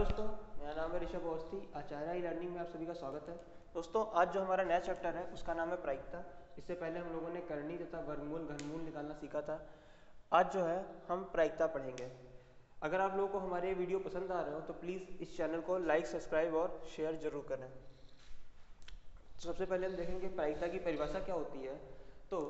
दोस्तों, मेरा नाम है ऋषभ अवस्थी। आचार्य ई लर्निंग में आप सभी का स्वागत है। दोस्तों, आज जो हमारा नया चैप्टर है उसका नाम है प्रायिकता। इससे पहले हम लोगों ने करनी तथा वर्गमूल घनमूल निकालना सीखा था। आज जो है हम प्रायिकता पढ़ेंगे। अगर आप लोगों को हमारे वीडियो पसंद आ रहे हो तो प्लीज़ इस चैनल को लाइक, सब्सक्राइब और शेयर जरूर करें। सबसे पहले हम देखेंगे प्रायिकता की परिभाषा क्या होती है। तो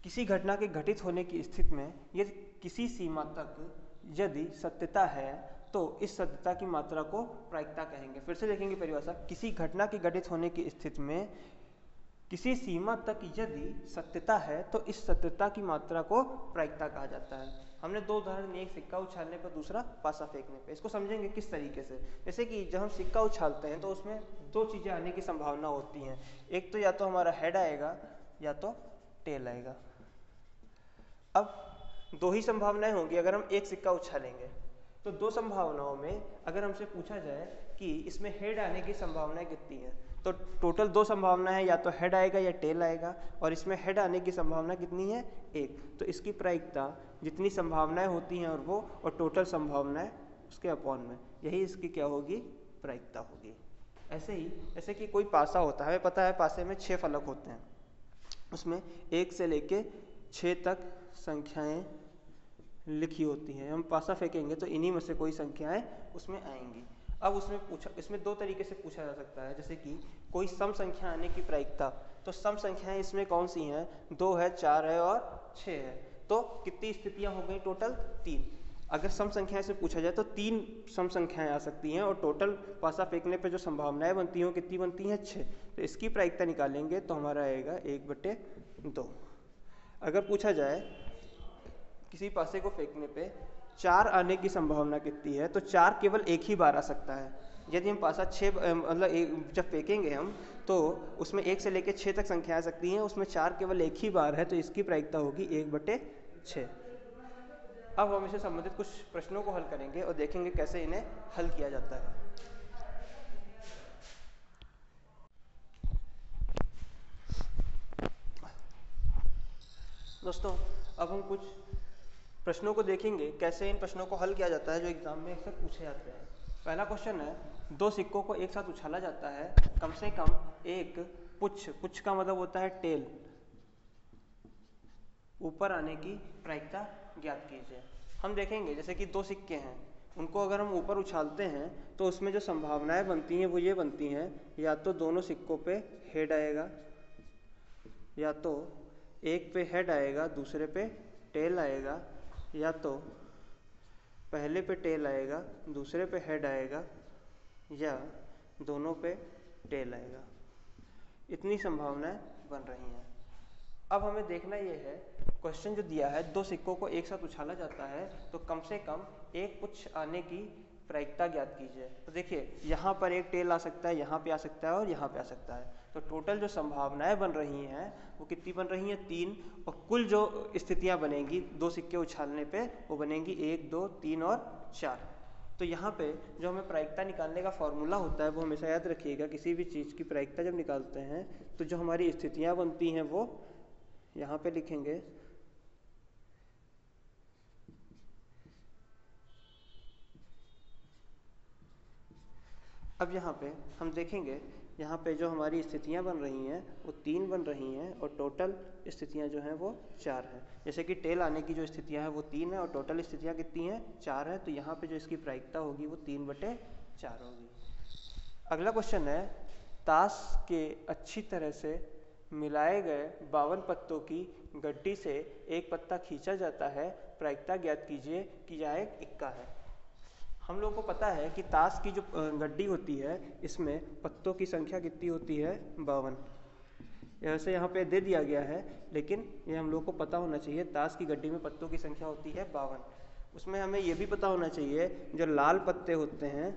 किसी घटना के घटित होने की स्थिति में यदि किसी सीमा तक यदि सत्यता है तो इस सत्यता की मात्रा को प्रायिकता कहेंगे। फिर से देखेंगे परिभाषा। किसी घटना के घटित होने की स्थिति में किसी सीमा तक यदि सत्यता है तो इस सत्यता की मात्रा को प्रायिकता कहा जाता है। हमने दो उदाहरण, एक सिक्का उछालने पर, दूसरा पासा फेंकने पे। इसको समझेंगे किस तरीके से। जैसे कि जब हम सिक्का उछालते हैं तो उसमें दो चीज़ें आने की संभावना होती हैं। एक तो या तो हमारा हेड आएगा या तो टेल आएगा। अब दो ही संभावनाएं होंगी अगर हम एक सिक्का उछालेंगे। तो दो संभावनाओं में अगर हमसे पूछा जाए कि इसमें हेड आने की संभावनाएं कितनी है, तो टोटल दो संभावनाएं हैं, या तो हेड आएगा या टेल आएगा। और इसमें हेड आने की संभावना कितनी है? एक। तो इसकी प्रायिकता जितनी संभावनाएं होती हैं और टोटल संभावनाएं उसके अपॉन में, यही इसकी क्या होगी? प्रायिकता होगी। ऐसे ही जैसे कि कोई पासा होता है, हमें पता है पासे में 6 फलक होते हैं। उसमें 1 से लेके 6 तक संख्याएं लिखी होती हैं। हम पासा फेंकेंगे तो इन्हीं में से कोई संख्याएं उसमें आएंगी। अब इसमें दो तरीके से पूछा जा सकता है। जैसे कि कोई सम संख्या आने की प्रायिकता, तो सम संख्याएं इसमें कौन सी हैं? 2 है, 4 है और 6 है। तो कितनी स्थितियां हो गई? टोटल 3। अगर सम संख्याएं से पूछा जाए तो 3 सम संख्याएं आ सकती हैं और टोटल पासा फेंकने पे जो संभावनाएं बनती हैं वो कितनी बनती हैं? 6। तो इसकी प्रायिकता निकालेंगे तो हमारा आएगा 1/2। अगर पूछा जाए किसी पासे को फेंकने पे 4 आने की संभावना कितनी है, तो 4 केवल एक ही बार आ सकता है। यदि हम पासा 6 जब फेंकेंगे हम तो उसमें 1 से लेकर 6 तक संख्या आ सकती हैं, उसमें 4 केवल एक ही बार है, तो इसकी प्रायिकता होगी 1/6। अब हम इससे संबंधित कुछ प्रश्नों को हल करेंगे और देखेंगे कैसे इन्हें हल किया जाता है। दोस्तों, अब हम कुछ प्रश्नों को देखेंगे कैसे इन प्रश्नों को हल किया जाता है जो एग्जाम में अक्सर पूछे जाते हैं। पहला क्वेश्चन है, 2 सिक्कों को एक साथ उछाला जाता है, कम से कम एक पुच्छ का मतलब होता है टेल, ऊपर आने की प्रायिकता ज्ञात कीजिए। हम देखेंगे जैसे कि 2 सिक्के हैं, उनको अगर हम ऊपर उछालते हैं तो उसमें जो संभावनाएं बनती हैं वो ये बनती हैं, या तो दोनों सिक्कों पे हेड आएगा, या तो एक पे हेड आएगा दूसरे पे टेल आएगा, या तो पहले पे टेल आएगा दूसरे पे हेड आएगा, या दोनों पे टेल आएगा। इतनी संभावनाएं बन रही हैं। अब हमें देखना ये है, क्वेश्चन जो दिया है 2 सिक्कों को एक साथ उछाला जाता है तो कम से कम एक पुच्छ आने की प्रायिकता ज्ञात कीजिए। तो देखिए, यहाँ पर एक टेल आ सकता है, यहाँ पे आ सकता है और यहाँ पे आ सकता है। तो टोटल जो संभावनाएं बन रही हैं वो कितनी बन रही हैं? 3। और कुल जो स्थितियां बनेंगी 2 सिक्के उछालने पे वो बनेंगी 1, 2, 3 और 4। तो यहाँ पे जो हमें प्रायिकता निकालने का फॉर्मूला होता है वो हमेशा याद रखिएगा। किसी भी चीज़ की प्रायिकता जब निकालते हैं तो जो हमारी स्थितियाँ बनती हैं वो यहाँ पे लिखेंगे। अब यहाँ पे हम देखेंगे, यहाँ पे जो हमारी स्थितियाँ बन रही हैं वो 3 बन रही हैं और टोटल स्थितियाँ जो हैं वो 4 हैं। जैसे कि टेल आने की जो स्थितियाँ हैं वो 3 है और टोटल स्थितियाँ कितनी हैं? 4 है। तो यहाँ पे जो इसकी प्रायिकता होगी वो 3/4 होगी। अगला क्वेश्चन है, ताश के अच्छी तरह से मिलाए गए 52 पत्तों की गड्डी से एक पत्ता खींचा जाता है, प्रायिकता ज्ञात कीजिए कि यह एक इक्का है। हम लोगों को पता है कि ताश की जो गड्डी होती है इसमें पत्तों की संख्या कितनी होती है? 52। ऐसे यहाँ पे दे दिया गया है, लेकिन ये हम लोगों को पता होना चाहिए ताश की गड्डी में पत्तों की संख्या होती है 52। उसमें हमें ये भी पता होना चाहिए जो लाल पत्ते होते हैं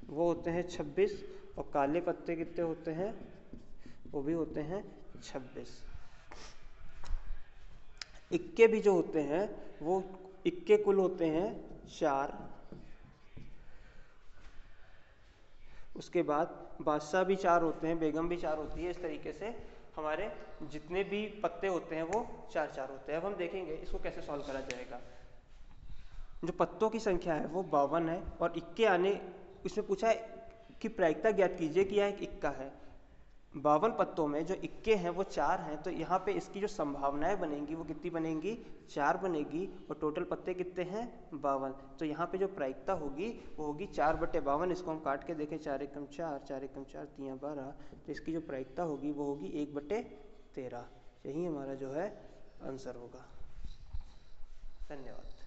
वो होते हैं 26 और काले पत्ते कितने होते हैं? वो भी होते हैं 26। इक्के भी जो होते हैं वो इक्के कुल होते हैं 4। उसके बाद बादशाह भी 4 होते हैं, बेगम भी 4 होती है। इस तरीके से हमारे जितने भी पत्ते होते हैं वो 4-4 होते हैं। अब हम देखेंगे इसको कैसे सॉल्व करा जाएगा। जो पत्तों की संख्या है वो 52 है और इक्के आने, इसमें पूछा है कि प्रायिकता ज्ञात कीजिए कि यह एक इक्का है। 52 पत्तों में जो इक्के हैं वो 4 हैं, तो यहाँ पे इसकी जो संभावनाएं बनेंगी वो कितनी बनेंगी, 4 बनेगी। और टोटल पत्ते कितने हैं, 52। तो यहाँ पे जो प्रायिकता होगी वो होगी 4/52। इसको हम काट के देखें, 4 एकम 4, 4 एकम 4, 3 12, तो इसकी जो प्रायिकता होगी वो होगी 1/13। यही हमारा जो है आंसर होगा। धन्यवाद।